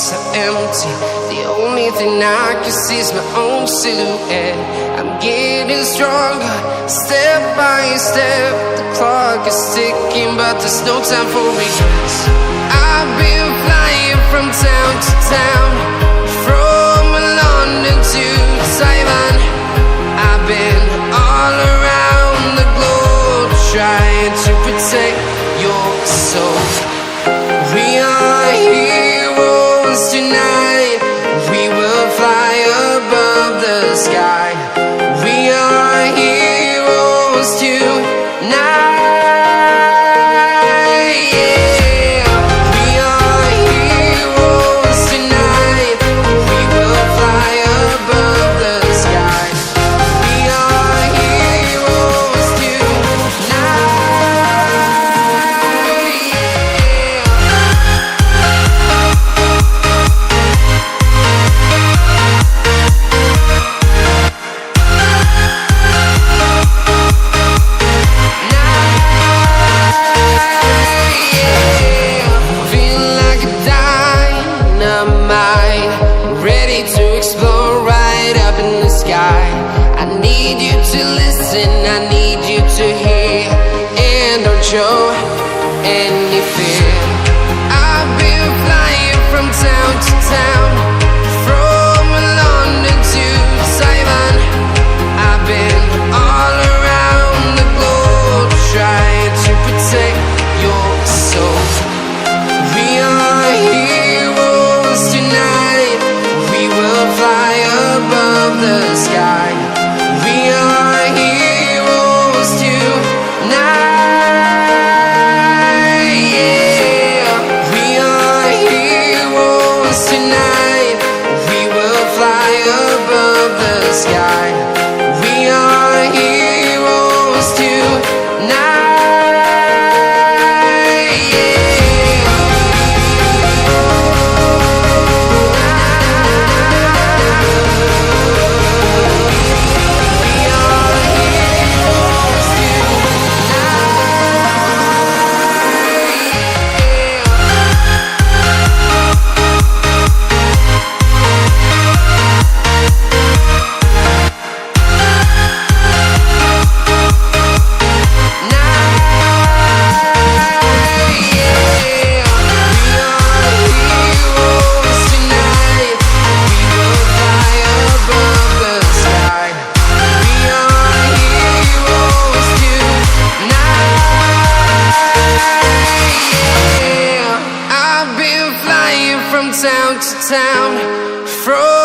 so empty. The only thing I can see is my own silhouette. I'm getting stronger, step by step. The clock is ticking, but there's no time for regrets. I've been flying from town to town, from London to Taiwan. I've been all around the globe, trying to protect your soul. We are heroes tonight. We will fly above the sky. We are heroes tonight. To explore right up in the sky. I need you to listen, I need you to hear, and don't show any fear. I've been flying from town to town, from London to Taiwan. I've been all around the globe, trying to protect your soul. We are heroes tonight. We will fly above the sky. We are heroes tonight. Yeah, we are heroes tonight. We will fly above the sky. We are heroes tonight. From town to town, from